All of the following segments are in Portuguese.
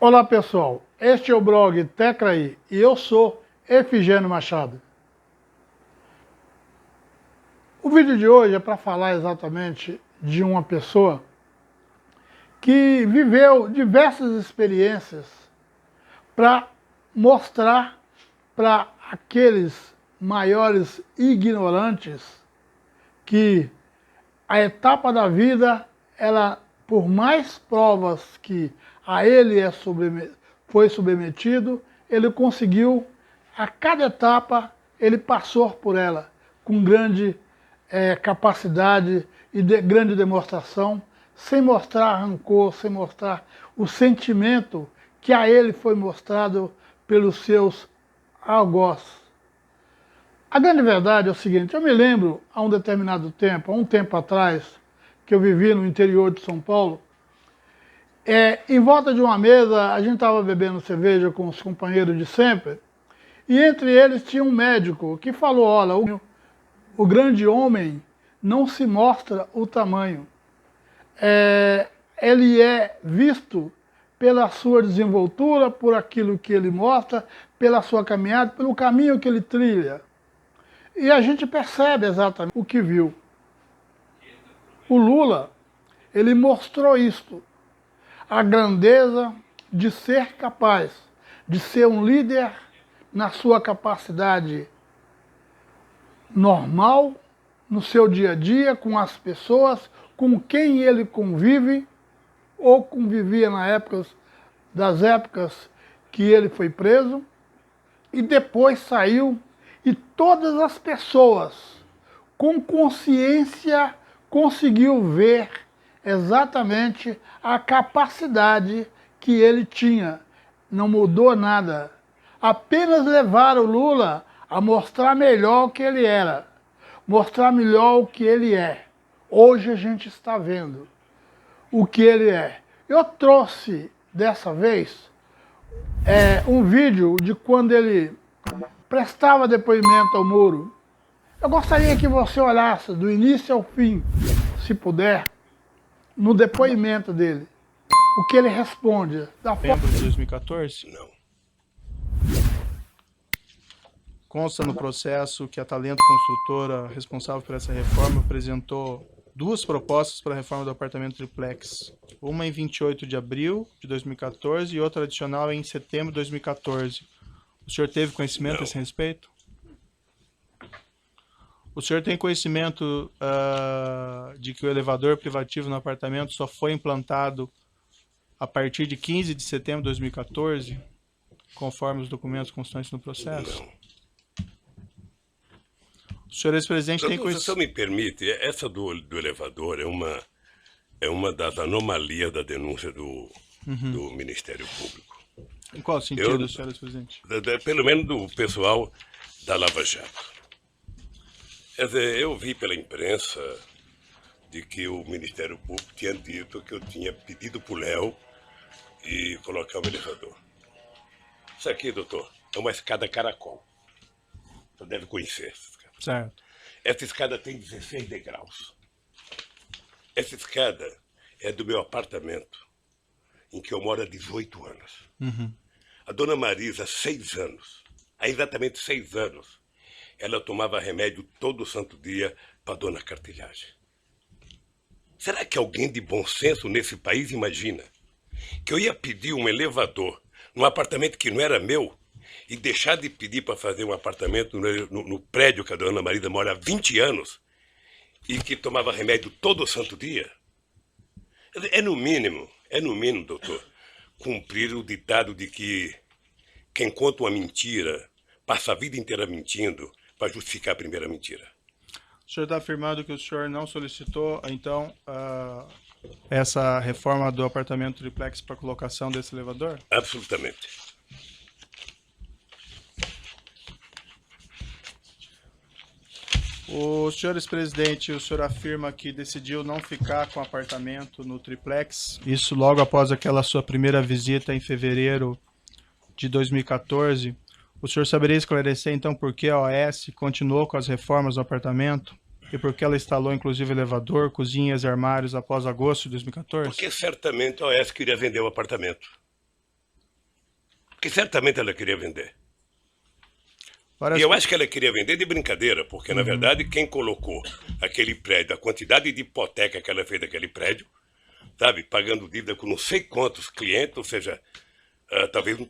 Olá pessoal, este é o blog Tecraí e eu sou Efigênio Machado. O vídeo de hoje é para falar exatamente de uma pessoa que viveu diversas experiências para mostrar para aqueles maiores ignorantes que a etapa da vida, ela, por mais provas que a ele foi submetido, ele conseguiu, a cada etapa, ele passou por ela com grande capacidade e grande demonstração, sem mostrar rancor, sem mostrar o sentimento que a ele foi mostrado pelos seus algozes. A grande verdade é o seguinte, eu me lembro há um determinado tempo, há um tempo atrás, que eu vivi no interior de São Paulo, em volta de uma mesa, a gente estava bebendo cerveja com os companheiros de sempre, e entre eles tinha um médico que falou, olha, o grande homem não se mostra o tamanho. Ele é visto pela sua desenvoltura, por aquilo que ele mostra, pela sua caminhada, pelo caminho que ele trilha. E a gente percebe exatamente o que viu. O Lula, ele mostrou isto, a grandeza de ser capaz, de ser um líder na sua capacidade normal, no seu dia a dia, com as pessoas, com quem ele convive, ou convivia das épocas que ele foi preso, e depois saiu, e todas as pessoas com consciência conseguiu ver exatamente a capacidade que ele tinha. Não mudou nada. Apenas levaram o Lula a mostrar melhor o que ele era, mostrar melhor o que ele é. Hoje a gente está vendo o que ele é. Eu trouxe, dessa vez, um vídeo de quando ele prestava depoimento ao Moro. Eu gostaria que você olhasse do início ao fim, se puder, no depoimento dele, o que ele responde. Novembro de 2014? Não. Consta no processo que a Talento Construtora, responsável por essa reforma, apresentou duas propostas para a reforma do apartamento triplex. Uma em 28 de abril de 2014 e outra adicional em setembro de 2014. O senhor teve conhecimento a esse respeito? O senhor tem conhecimento de que o elevador privativo no apartamento só foi implantado a partir de 15 de setembro de 2014, conforme os documentos constantes no processo? Não. O senhor ex-presidente tem conhecimento... Se eu me permite, essa do elevador é uma das anomalias da denúncia do Ministério Público. Em qual sentido, senhor ex-presidente? Pelo menos do pessoal da Lava Jato. Quer dizer, eu vi pela imprensa de que o Ministério Público tinha dito que eu tinha pedido para o Léo e colocar um elevador. Isso aqui, doutor, é uma escada caracol. Você deve conhecer essa escada. Certo. Essa escada tem 16 degraus. Essa escada é do meu apartamento, em que eu moro há 18 anos. A dona Marisa, 6 anos, há exatamente 6 anos, ela tomava remédio todo santo dia para dona Cartilhagem. Será que alguém de bom senso nesse país imagina que eu ia pedir um elevador num apartamento que não era meu e deixar de pedir para fazer um apartamento no prédio que a dona Marisa mora há 20 anos e que tomava remédio todo santo dia? É no mínimo, doutor, cumprir o ditado de que quem conta uma mentira passa a vida inteira mentindo para justificar a primeira mentira. O senhor está afirmando que o senhor não solicitou, então, essa reforma do apartamento triplex para colocação desse elevador? Absolutamente. O senhor ex-presidente, o senhor afirma que decidiu não ficar com o apartamento no triplex, isso logo após aquela sua primeira visita em fevereiro de 2014. O senhor saberia esclarecer, então, por que a OAS continuou com as reformas do apartamento e por que ela instalou, inclusive, elevador, cozinhas e armários após agosto de 2014? Porque certamente a OAS queria vender o apartamento. Porque certamente ela queria vender. Parece E eu acho que ela queria vender de brincadeira, porque, na verdade, quem colocou aquele prédio, a quantidade de hipoteca que ela fez daquele prédio, sabe, pagando dívida com não sei quantos clientes, ou seja, talvez não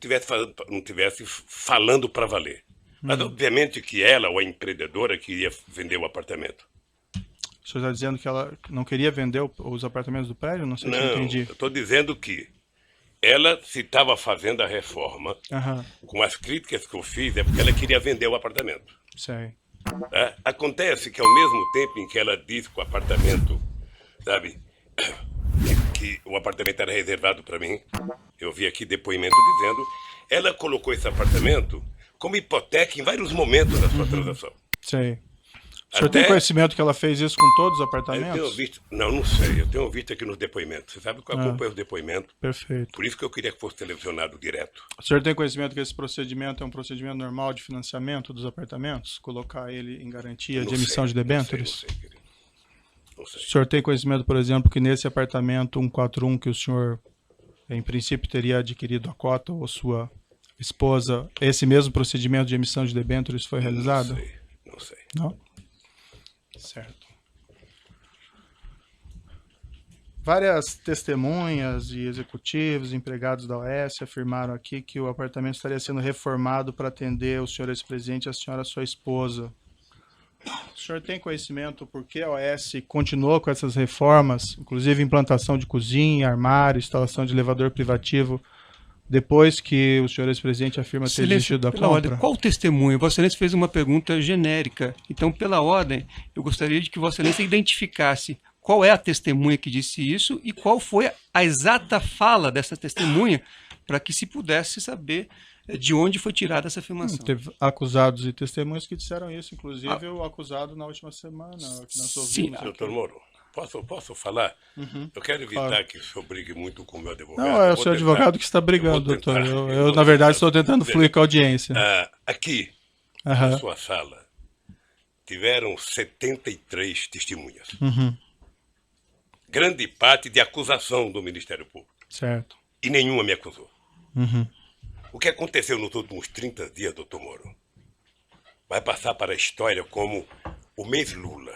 tivesse falando para valer. Mas, obviamente, que ela, ou a empreendedora, queria vender o apartamento. O senhor está dizendo que ela não queria vender os apartamentos do prédio? Não sei se eu Não, entendi. eu estou dizendo que ela, se estava fazendo a reforma, Aham, com as críticas que eu fiz, é porque ela queria vender o apartamento. sei. Acontece que, ao mesmo tempo em que ela disse que o apartamento, sabe, que o apartamento era reservado para mim, eu vi aqui depoimento dizendo, ela colocou esse apartamento como hipoteca em vários momentos da sua transação. Sei. O senhor tem conhecimento que ela fez isso com todos os Eu apartamentos? tenho visto, não sei, eu tenho visto aqui nos depoimentos. Você sabe que eu acompanho os depoimentos, Perfeito. por isso que eu queria que fosse televisionado direto. O senhor tem conhecimento que esse procedimento é um procedimento normal de financiamento dos apartamentos? Colocar ele em garantia de emissão de debêntures? Não sei, querido. Não sei. O senhor tem conhecimento, por exemplo, que nesse apartamento 141 que o senhor, em princípio, teria adquirido a cota ou sua esposa, esse mesmo procedimento de emissão de debêntures foi realizado? Não sei. Não? Certo. Várias testemunhas e executivos, empregados da OAS afirmaram aqui que o apartamento estaria sendo reformado para atender o senhor ex-presidente e a senhora sua esposa. O senhor tem conhecimento por que a OAS continuou com essas reformas, inclusive implantação de cozinha, armário, instalação de elevador privativo, depois que o senhor ex-presidente afirma ter desistido da compra? Ordem, qual o testemunho? Vossa Excelência fez uma pergunta genérica. Então, pela ordem, eu gostaria de que Vossa Excelência identificasse qual é a testemunha que disse isso e qual foi a exata fala dessa testemunha para que se pudesse saber de onde foi tirada essa afirmação. Teve acusados e testemunhas que disseram isso, inclusive o acusado na última semana. Que nós ouvimos. Doutor Moro, posso falar? Eu quero evitar que o senhor brigue muito com o meu advogado. Não, é o seu advogado que está brigando, doutor. Eu na verdade, estou tentando fluir com a audiência. Aqui, na sua sala, tiveram 73 testemunhas. Grande parte de acusação do Ministério Público. Certo. E nenhuma me acusou. O que aconteceu nos últimos 30 dias, doutor Moro, vai passar para a história como o mês Lula.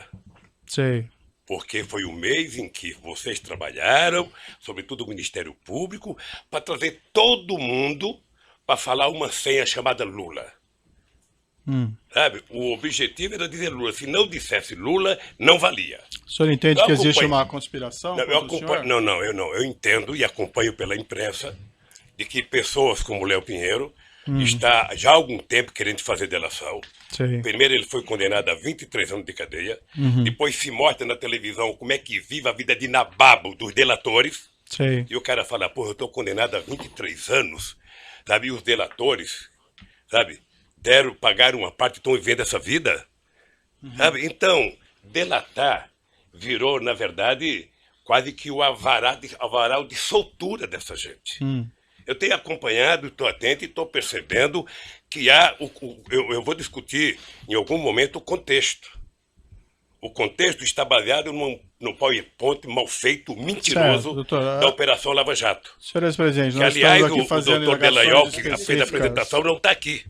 Sei. Porque foi o mês em que vocês trabalharam, sobretudo o Ministério Público, para trazer todo mundo para falar uma senha chamada Lula. Sabe? O objetivo era dizer Lula. Se não dissesse Lula, não valia. O senhor entende que existe uma conspiração? Eu entendo e acompanho pela imprensa de que pessoas como Léo Pinheiro está já há algum tempo querendo fazer delação. Sim. Primeiro ele foi condenado a 23 anos de cadeia. Depois se mostra na televisão como é que vive a vida de nababo dos delatores. Sim. E o cara fala, porra, eu estou condenado a 23 anos. Sabe? E os delatores, sabe, pagaram uma parte e estão vivendo essa vida. Sabe? Então, delatar virou, na verdade, quase que o avaral de soltura dessa gente. Eu tenho acompanhado, estou atento e estou percebendo que há... Eu vou discutir em algum momento o contexto. O contexto está baseado no PowerPoint mal feito, mentiroso, certo, doutor, da Operação Lava Jato. Senhor ex-presidente, Que, nós aliás, estamos aqui fazendo o doutor Delaiol, que indagações fez a específicas. apresentação, não está aqui.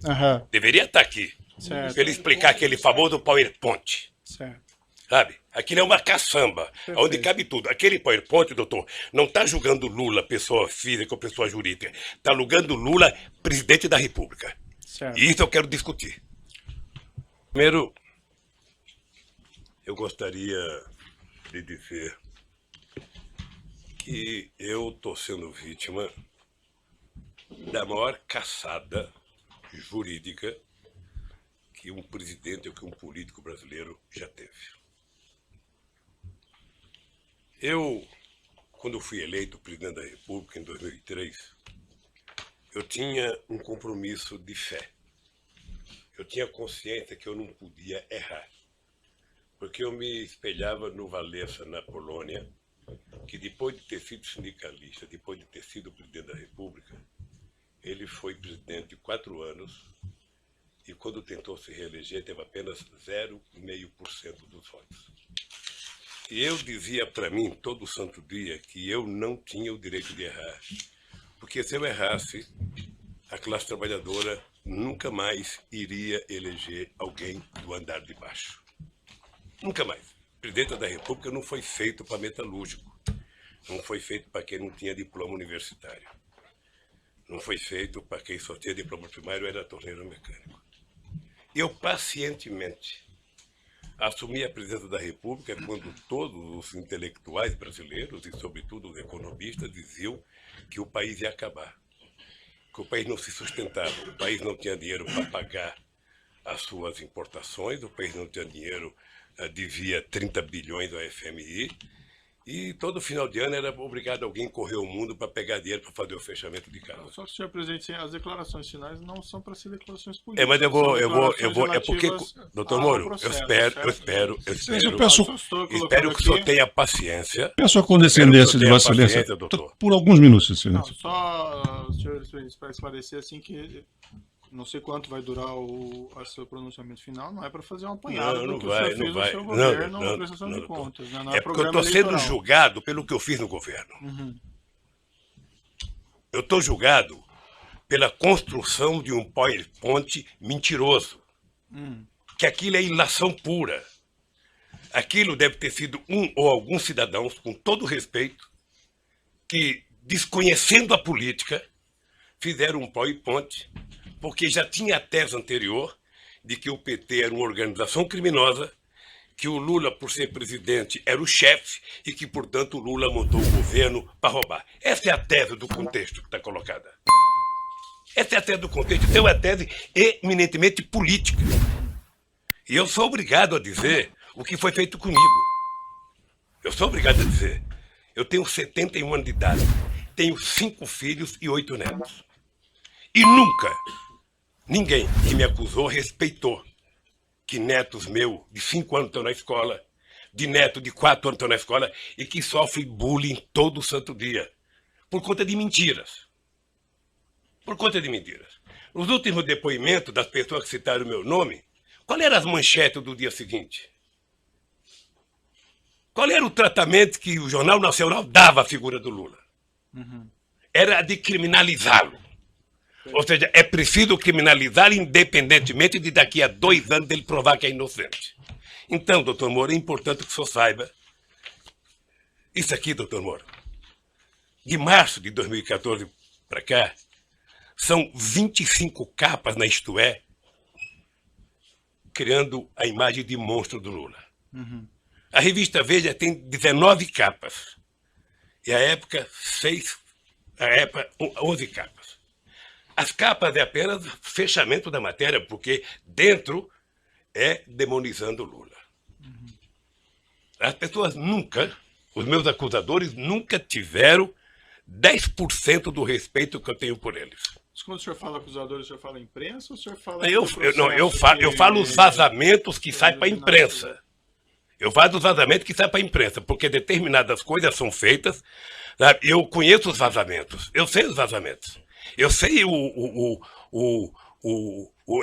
Deveria estar aqui. Certo. Para ele explicar aquele famoso PowerPoint. Certo. Sabe? Aquilo é uma caçamba, onde cabe tudo. Aquele PowerPoint, doutor, não está julgando Lula, pessoa física ou pessoa jurídica. Está julgando Lula, presidente da República. Certo. E isso eu quero discutir. Primeiro, eu gostaria de dizer que eu estou sendo vítima da maior caçada jurídica que um presidente ou que um político brasileiro já teve. Eu, quando fui eleito presidente da República em 2003, eu tinha um compromisso de fé. Eu tinha consciência que eu não podia errar. Porque eu me espelhava no Walesa, na Polônia, que depois de ter sido sindicalista, depois de ter sido presidente da República, ele foi presidente 4 anos e quando tentou se reeleger teve apenas 0,5% dos votos. E eu dizia para mim todo santo dia que eu não tinha o direito de errar. Porque se eu errasse, a classe trabalhadora nunca mais iria eleger alguém do andar de baixo. Nunca mais. O presidente da República não foi feito para metalúrgico. Não foi feito para quem não tinha diploma universitário. Não foi feito para quem só tinha diploma primário ou era torneiro mecânico. Eu pacientemente assumi a presidência da República quando todos os intelectuais brasileiros e, sobretudo, os economistas diziam que o país ia acabar, que o país não se sustentava, o país não tinha dinheiro para pagar as suas importações, o país não tinha dinheiro, devia 30 bilhões ao FMI, e todo final de ano era obrigado alguém correr o mundo para pegar dinheiro para fazer o fechamento de casa. Só que, senhor presidente, as declarações finais não são para ser declarações políticas. Mas eu vou, é porque, doutor Moro, eu espero que o senhor tenha paciência. Peço a condescendência de Vossa Excelência por alguns minutos, Excelência. Só, senhor presidente, para esclarecer assim que não sei quanto vai durar o seu pronunciamento final, não é para fazer um apanhado do que o senhor fez no seu governo na prestação de contas. Né? Não é porque eu estou sendo julgado pelo que eu fiz no governo. Eu estou julgado pela construção de um PowerPoint mentiroso. Que aquilo é ilação pura. Aquilo deve ter sido um ou alguns cidadãos, com todo respeito, que, desconhecendo a política, fizeram um PowerPoint, porque já tinha a tese anterior de que o PT era uma organização criminosa, que o Lula, por ser presidente, era o chefe e que, portanto, o Lula montou o governo para roubar. Essa é a tese do contexto que está colocada. Essa é a tese do contexto. Então, é uma tese eminentemente política. E eu sou obrigado a dizer o que foi feito comigo. Eu sou obrigado a dizer. Eu tenho 71 anos de idade, tenho 5 filhos e 8 netos. E nunca ninguém que me acusou respeitou que netos meus de 5 anos estão na escola, de neto de 4 anos estão na escola e que sofrem bullying todo santo dia, por conta de mentiras. Por conta de mentiras. Nos últimos depoimentos das pessoas que citaram o meu nome, qual eram as manchetes do dia seguinte? Qual era o tratamento que o Jornal Nacional dava à figura do Lula? Era de criminalizá-lo. Ou seja, é preciso criminalizar independentemente de daqui a 2 anos ele provar que é inocente. Então, doutor Moro, é importante que o senhor saiba isso aqui, doutor Moro. De março de 2014 para cá, são 25 capas na Isto É, criando a imagem de monstro do Lula. A revista Veja tem 19 capas. E a época, 11 capas. As capas é apenas fechamento da matéria, porque dentro é demonizando o Lula. As pessoas nunca, os meus acusadores, nunca tiveram 10% do respeito que eu tenho por eles. Quando o senhor fala acusadores, o senhor fala imprensa ou o senhor fala... Eu falo os vazamentos que saem para a imprensa. Eu falo dos vazamentos que saem para a imprensa, porque determinadas coisas são feitas. Sabe? Eu conheço os vazamentos, eu sei os vazamentos. Eu sei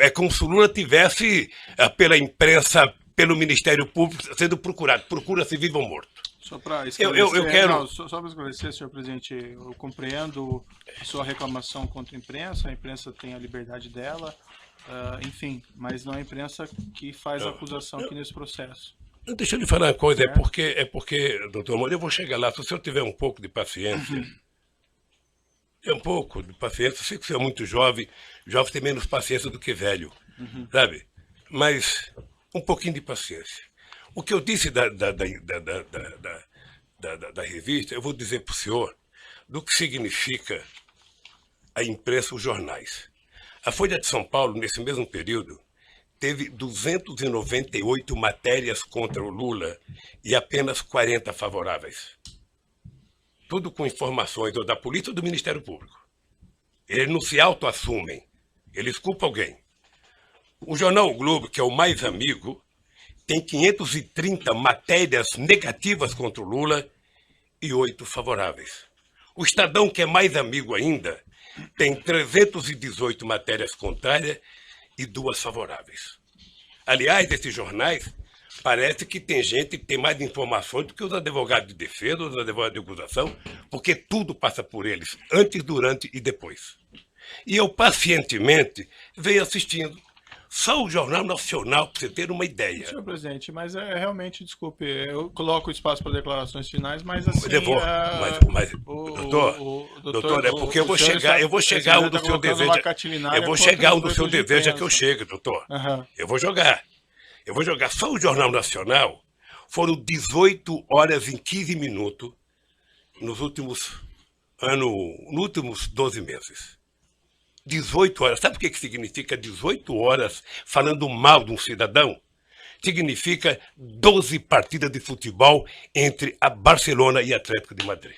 é como se o Lula tivesse, pela imprensa, pelo Ministério Público, sendo procurado. Procura-se vivo ou morto. Só para esclarecer, eu quero... só para esclarecer, senhor presidente, eu compreendo a sua reclamação contra a imprensa tem a liberdade dela, enfim, mas não é a imprensa que faz a acusação aqui nesse processo. Deixa eu lhe falar uma coisa, é porque, doutor Moro, eu vou chegar lá, se o senhor tiver um pouco de paciência... Um pouco de paciência. Eu sei que você é muito jovem tem menos paciência do que velho, sabe? Mas um pouquinho de paciência. O que eu disse da revista, eu vou dizer para o senhor do que significa a imprensa, os jornais. A Folha de São Paulo, nesse mesmo período, teve 298 matérias contra o Lula e apenas 40 favoráveis. Tudo com informações ou da polícia ou do Ministério Público. Eles não se autoassumem, eles culpam alguém. O jornal O Globo, que é o mais amigo, tem 530 matérias negativas contra o Lula e 8 favoráveis. O Estadão, que é mais amigo ainda, tem 318 matérias contrárias e 2 favoráveis. Aliás, esses jornais... Parece que tem gente que tem mais informações do que os advogados de defesa, os advogados de acusação, porque tudo passa por eles, antes, durante e depois. E eu pacientemente venho assistindo. Só o Jornal Nacional, para você ter uma ideia. Senhor presidente, mas realmente, desculpe, eu coloco o espaço para declarações finais, mas assim... doutor, é porque eu vou chegar onde o seu dever... Eu vou chegar onde o seu dever já que eu chego, doutor. Eu vou jogar. Só o Jornal Nacional foram 18 horas e 15 minutos nos últimos 12 meses. 18 horas. Sabe o que significa 18 horas falando mal de um cidadão? Significa 12 partidas de futebol entre a Barcelona e Atlético de Madrid.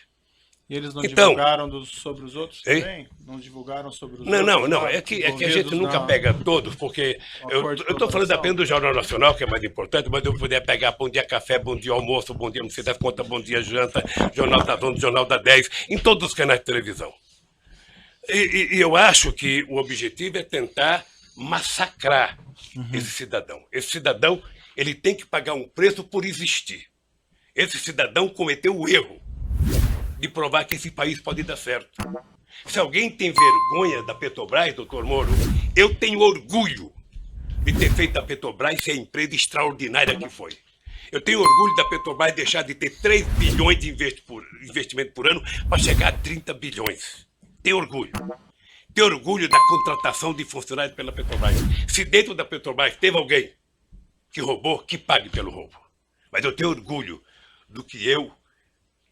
E eles não divulgaram sobre os outros também? Não divulgaram sobre os outros? Não. É que a gente nunca pega todos, porque eu estou falando apenas do Jornal Nacional, que é mais importante, mas eu poderia pegar Bom Dia Café, Bom Dia Almoço, Bom Dia Não Sei das Contas, Bom Dia Janta, Jornal da Zona, Jornal da 10, em todos os canais de televisão. E eu acho que o objetivo é tentar massacrar esse cidadão. Esse cidadão, ele tem que pagar um preço por existir. Esse cidadão cometeu o erro de provar que esse país pode dar certo. Se alguém tem vergonha da Petrobras, doutor Moro, eu tenho orgulho de ter feito a Petrobras ser a empresa extraordinária que foi. Eu tenho orgulho da Petrobras deixar de ter 3 bilhões de investimento por ano para chegar a 30 bilhões. Tenho orgulho. Tenho orgulho da contratação de funcionários pela Petrobras. Se dentro da Petrobras teve alguém que roubou, que pague pelo roubo. Mas eu tenho orgulho do que eu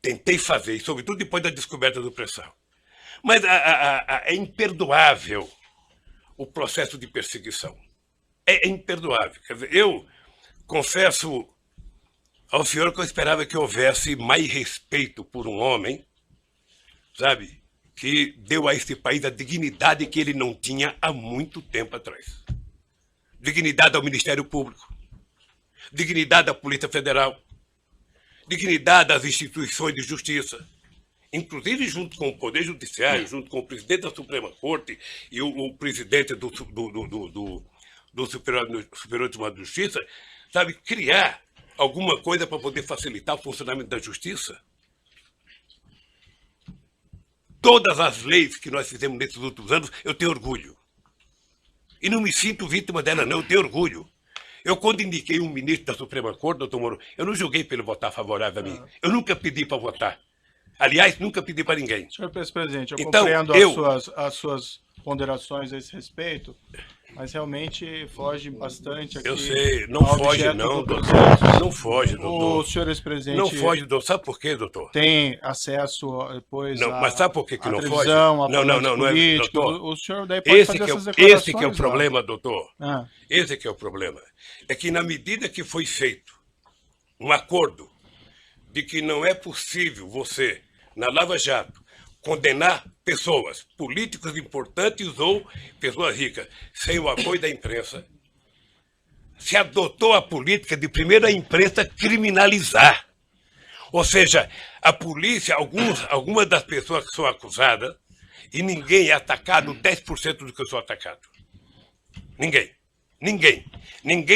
tentei fazer, sobretudo depois da descoberta do pré-sal. Mas é imperdoável o processo de perseguição. É imperdoável. Quer dizer, eu confesso ao senhor que eu esperava que houvesse mais respeito por um homem, sabe, que deu a esse país a dignidade que ele não tinha há muito tempo atrás. Dignidade ao Ministério Público, dignidade à Polícia Federal, dignidade às instituições de justiça, inclusive junto com o Poder Judiciário, junto com o presidente da Suprema Corte e o presidente do Superior Tribunal de Justiça, sabe, criar alguma coisa para poder facilitar o funcionamento da justiça. Todas as leis que nós fizemos nesses últimos anos, eu tenho orgulho. E não me sinto vítima dela, não, eu tenho orgulho. Eu, quando indiquei um ministro da Suprema Corte, doutor Moro, eu não julguei para ele votar favorável a mim. Eu nunca pedi para votar. Aliás, nunca pedi para ninguém. Senhor presidente, eu então, compreendo as suas ponderações a esse respeito, mas realmente foge bastante aqui. Eu sei, não foge não, doutor. Não foge, doutor. O senhor ex-presidente... Não foge, doutor. Sabe por quê, doutor? Tem acesso depois não, mas sabe por que não foge? Não, é, doutor. O senhor daí pode fazer essas declarações. Esse que é o problema, doutor. Esse que é o problema. É que na medida que foi feito um acordo de que não é possível você, na Lava Jato, condenar pessoas, políticos importantes ou pessoas ricas, sem o apoio da imprensa, se adotou a política de primeiro a imprensa criminalizar. Ou seja, a polícia, algumas das pessoas que são acusadas, e ninguém é atacado 10% do que eu sou atacado. Ninguém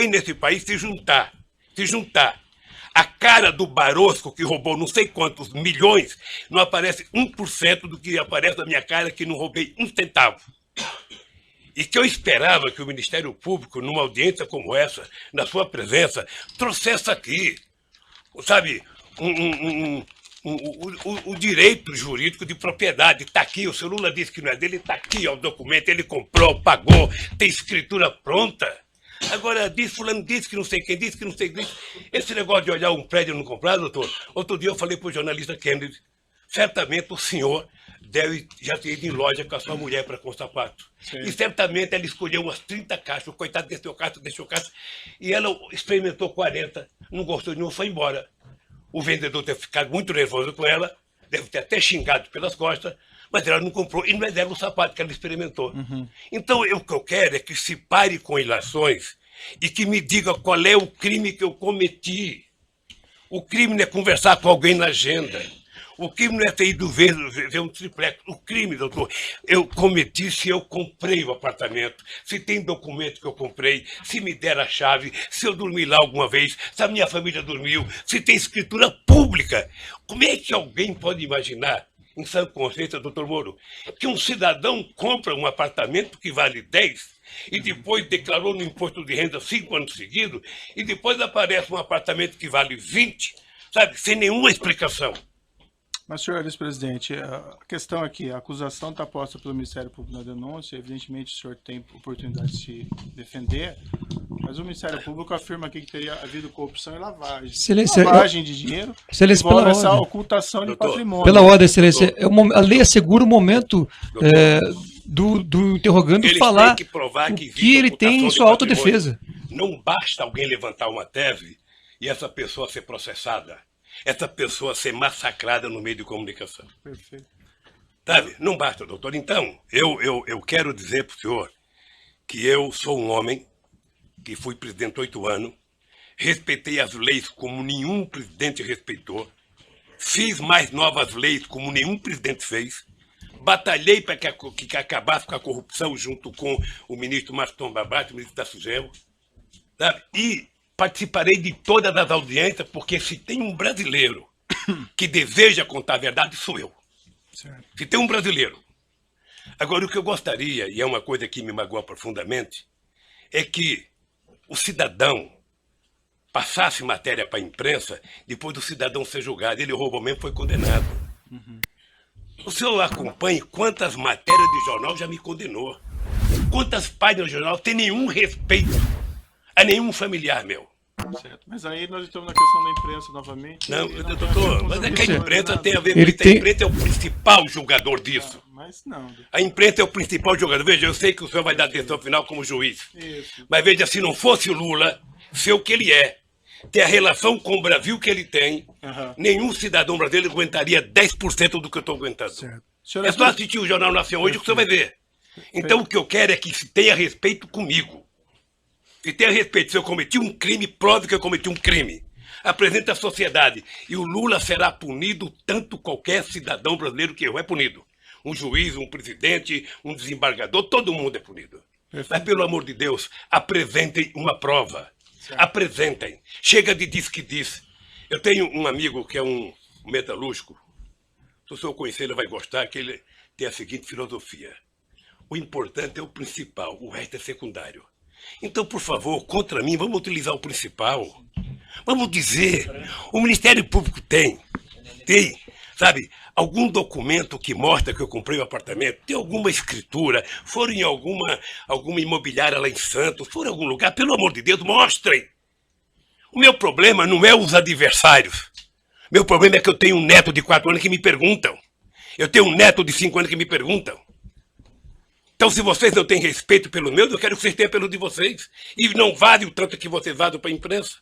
nesse país se juntar a cara do Barosco, que roubou não sei quantos milhões, não aparece 1% do que aparece na minha cara, que não roubei um centavo. E que eu esperava que o Ministério Público, numa audiência como essa, na sua presença, trouxesse aqui, sabe, o direito jurídico de propriedade. Está aqui, o senhor Lula disse que não é dele, está aqui, ó, o documento, ele comprou, pagou, tem escritura pronta. Agora, fulano disse que não sei quem disse, que não sei quem disse. Esse negócio de olhar um prédio e não comprar, doutor, outro dia eu falei para o jornalista Kennedy, certamente o senhor deve já ter ido em loja com a sua mulher para com sapato. Sim. E certamente ela escolheu umas 30 caixas, o coitado deixou caixa, e ela experimentou 40, não gostou de nenhum, foi embora. O vendedor deve ter ficado muito nervoso com ela, deve ter até xingado pelas costas, mas ela não comprou, e não é dela o sapato que ela experimentou. Então, o que eu quero é que se pare com ilações e que me diga qual é o crime que eu cometi. O crime não é conversar com alguém na agenda. O crime não é ter ido ver um triplex. O crime, doutor, eu cometi se eu comprei o apartamento, se tem documento que eu comprei, se me der a chave, se eu dormi lá alguma vez, se a minha família dormiu, se tem escritura pública. Como é que alguém pode imaginar em sã consciência, doutor Moro, que um cidadão compra um apartamento que vale 10 e depois declarou no imposto de renda 5 anos seguidos e depois aparece um apartamento que vale 20, sabe, sem nenhuma explicação. Mas, senhor vice-presidente, a questão aqui, a acusação está posta pelo Ministério Público na denúncia, evidentemente o senhor tem oportunidade de se defender, mas o Ministério Público afirma aqui que teria havido corrupção e lavagem. Lavagem de dinheiro, envolve essa ocultação de patrimônio. Pela ordem, excelência, a lei assegura o momento do interrogando falar que provar que o que ele tem em sua autodefesa. Não basta alguém levantar uma tese e essa pessoa ser processada. Essa pessoa ser massacrada no meio de comunicação. Perfeito. Sabe? Não basta, doutor. Então, eu quero dizer para o senhor que eu sou um homem que fui presidente 8 anos, respeitei as leis como nenhum presidente respeitou, fiz mais novas leis como nenhum presidente fez, batalhei para que acabasse com a corrupção junto com o ministro Maston Babate, o ministro da Sugemo, sabe? E participarei de todas as audiências, porque se tem um brasileiro que deseja contar a verdade, sou eu. Certo. Se tem um brasileiro. Agora, o que eu gostaria, e é uma coisa que me magoa profundamente, é que o cidadão passasse matéria para a imprensa, depois do cidadão ser julgado. Ele roubou mesmo, foi condenado. O senhor acompanha quantas matérias de jornal já me condenou. Quantas páginas de jornal tem nenhum respeito a nenhum familiar meu. Certo. Mas aí nós estamos na questão da imprensa novamente. Não, doutor, mas é que a imprensa tem a ver com isso. A imprensa é o principal julgador disso. Mas não. A imprensa é o principal julgador. Veja, eu sei que o senhor vai dar decisão final como juiz. Isso. Mas veja, se não fosse o Lula ser o que ele é, ter a relação com o Brasil que ele tem, nenhum cidadão brasileiro aguentaria 10% do que eu estou aguentando. Certo. É só assistir o Jornal Nacional hoje que o senhor vai ver. Então o que eu quero é que se tenha respeito comigo. Se tenha respeito, se eu cometi um crime, prove que eu cometi um crime. Apresenta à sociedade. E o Lula será punido tanto qualquer cidadão brasileiro que errou é punido. Um juiz, um presidente, um desembargador, todo mundo é punido. Perfeito. Mas, pelo amor de Deus, apresentem uma prova. Certo. Apresentem. Chega de diz que diz. Eu tenho um amigo que é um metalúrgico. Se o senhor conhecer, ele vai gostar, que ele tem a seguinte filosofia. O importante é o principal, o resto é secundário. Então, por favor, contra mim, vamos utilizar o principal. Vamos dizer, o Ministério Público tem, sabe, algum documento que mostra que eu comprei o apartamento, tem alguma escritura, foram em alguma imobiliária lá em Santos, foram em algum lugar, pelo amor de Deus, mostrem. O meu problema não é os adversários. Meu problema é que eu tenho um neto de 4 anos que me perguntam. Eu tenho um neto de 5 anos que me perguntam. Então, se vocês não têm respeito pelo meu, eu quero que vocês tenham pelo de vocês. E não vale o tanto que vocês vazam para a imprensa.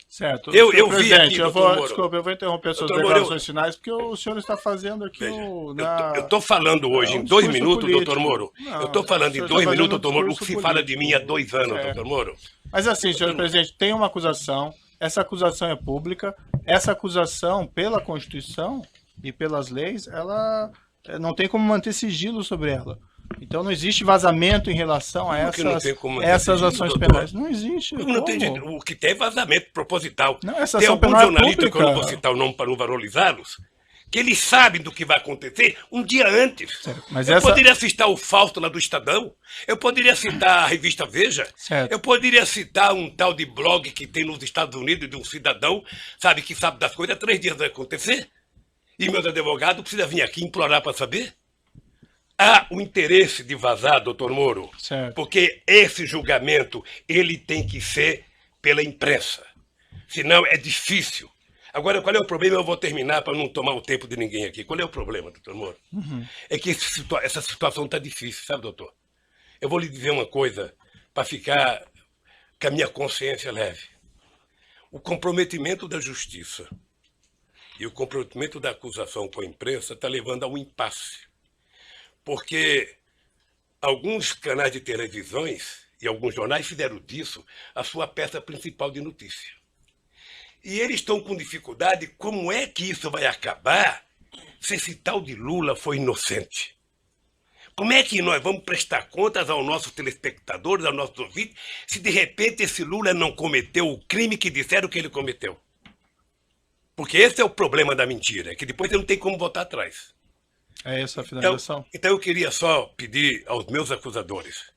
Certo. Eu vi aqui, desculpa, eu vou interromper suas declarações finais, porque o senhor está fazendo aqui eu estou falando hoje em 2 minutos, doutor Moro. Eu estou falando em 2 minutos, doutor Moro, o que se fala de mim há 2 anos, doutor Moro. Mas assim, senhor presidente, tem uma acusação, essa acusação é pública, essa acusação, pela Constituição e pelas leis, ela não tem como manter sigilo sobre ela. Então não existe vazamento em relação a essas ações penais. Não existe. Não tem jeito. O que tem é vazamento proposital. Não, essa tem ação alguns penal jornalistas, é que eu não vou citar o nome para não valorizá-los, que eles sabem do que vai acontecer um dia antes. Eu poderia citar o Fausto lá do Estadão, eu poderia citar a revista Veja, eu poderia citar um tal de blog que tem nos Estados Unidos de um cidadão, sabe, que sabe das coisas, 3 dias vai acontecer. E meus advogados precisam vir aqui implorar para saber. Há o interesse de vazar, doutor Moro, porque esse julgamento ele tem que ser pela imprensa. Senão é difícil. Agora, qual é o problema? Eu vou terminar para não tomar o tempo de ninguém aqui. Qual é o problema, doutor Moro? É que essa situação está difícil, sabe, doutor? Eu vou lhe dizer uma coisa para ficar com a minha consciência leve. O comprometimento da justiça e o comprometimento da acusação com a imprensa está levando a um impasse. Porque alguns canais de televisões e alguns jornais fizeram disso a sua peça principal de notícia. E eles estão com dificuldade, como é que isso vai acabar se esse tal de Lula foi inocente? Como é que nós vamos prestar contas aos nossos telespectadores, aos nossos ouvintes, se de repente esse Lula não cometeu o crime que disseram que ele cometeu? Porque esse é o problema da mentira, que depois ele não tem como voltar atrás. É essa a finalização? Então eu queria só pedir aos meus acusadores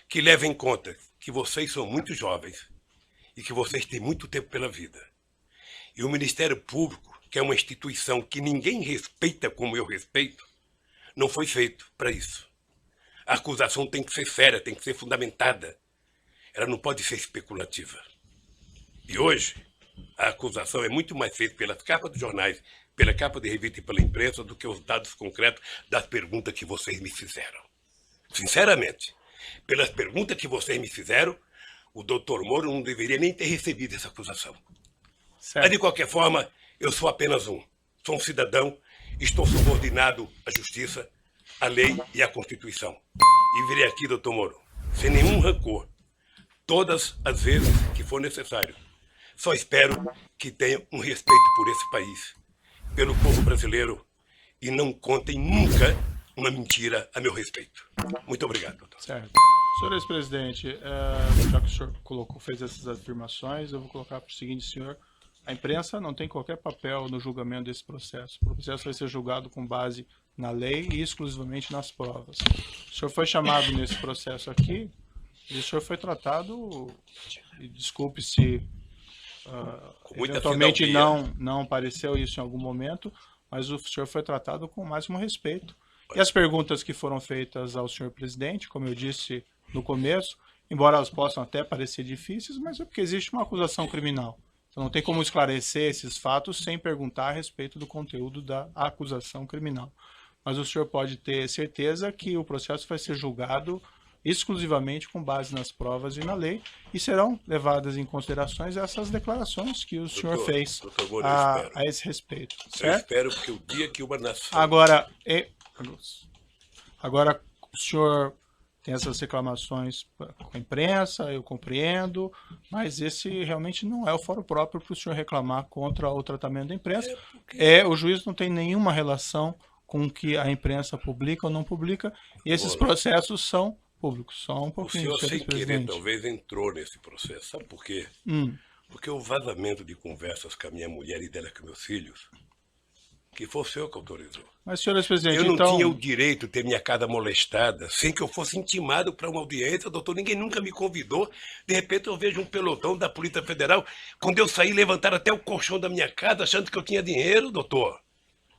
que levem em conta que vocês são muito jovens e que vocês têm muito tempo pela vida. E o Ministério Público, que é uma instituição que ninguém respeita como eu respeito, não foi feito para isso. A acusação tem que ser séria, tem que ser fundamentada. Ela não pode ser especulativa. E hoje, a acusação é muito mais feita pelas capas dos jornais, pela capa de revista e pela imprensa, do que os dados concretos das perguntas que vocês me fizeram. Sinceramente, pelas perguntas que vocês me fizeram, o doutor Moro não deveria nem ter recebido essa acusação. Certo. Mas, de qualquer forma, eu sou apenas sou um cidadão, estou subordinado à justiça, à lei e à Constituição. E virei aqui, doutor Moro, sem nenhum rancor, todas as vezes que for necessário. Só espero que tenha um respeito por esse país, pelo povo brasileiro, e não contem nunca uma mentira a meu respeito. Muito obrigado, doutor. Certo. Senhor ex-presidente, já que o senhor fez essas afirmações, eu vou colocar para o seguinte, senhor: a imprensa não tem qualquer papel no julgamento desse processo. O processo vai ser julgado com base na lei e exclusivamente nas provas. O senhor foi chamado nesse processo aqui e o senhor foi tratado, e desculpe se eventualmente não pareceu isso em algum momento, mas o senhor foi tratado com o máximo respeito. E as perguntas que foram feitas ao senhor presidente, como eu disse no começo, embora elas possam até parecer difíceis, mas é porque existe uma acusação criminal. Então não tem como esclarecer esses fatos sem perguntar a respeito do conteúdo da acusação criminal. Mas o senhor pode ter certeza que o processo vai ser julgado exclusivamente com base nas provas e na lei, e serão levadas em considerações essas declarações que o senhor fez a esse respeito. Certo? Eu espero que o dia que uma nação... Agora, o senhor tem essas reclamações com a imprensa, eu compreendo, mas esse realmente não é o fórum próprio para o senhor reclamar contra o tratamento da imprensa. O juiz não tem nenhuma relação com o que a imprensa publica ou não publica, e esses processos são públicos. Só um pouquinho, o senhor, sem querer, talvez entrou nesse processo. Sabe por quê? Porque o vazamento de conversas com a minha mulher e dela com meus filhos, que foi o senhor que autorizou. Mas, senhor ex-presidente, eu não tinha o direito de ter minha casa molestada sem que eu fosse intimado para uma audiência, doutor. Ninguém nunca me convidou. De repente eu vejo um pelotão da Polícia Federal. Quando eu saí, levantaram até o colchão da minha casa, achando que eu tinha dinheiro, doutor.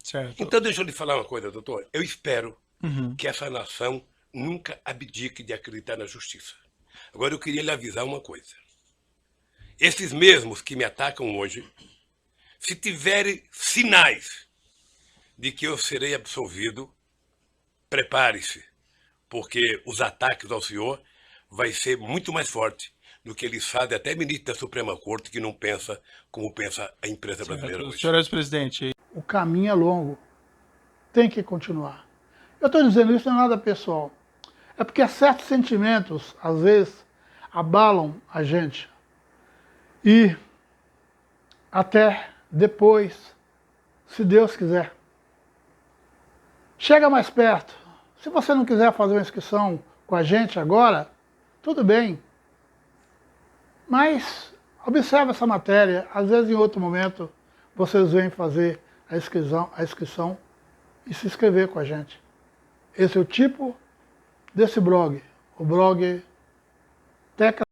Certo. Então deixa eu lhe falar uma coisa, doutor. Eu espero que essa nação nunca abdique de acreditar na justiça. Agora eu queria lhe avisar uma coisa. Esses mesmos que me atacam hoje, se tiverem sinais de que eu serei absolvido, prepare-se, porque os ataques ao senhor vai ser muito mais forte do que eles fazem até ministro da Suprema Corte, que não pensa como pensa a imprensa brasileira hoje. Senhor ex-presidente, o caminho é longo, tem que continuar. Eu estou dizendo isso não é nada pessoal. É porque certos sentimentos, às vezes, abalam a gente. E até depois, se Deus quiser. Chega mais perto. Se você não quiser fazer uma inscrição com a gente agora, tudo bem. Mas observe essa matéria. Às vezes, em outro momento, vocês vêm fazer a inscrição e se inscrever com a gente. Esse é o tipo desse blog, o blog Teca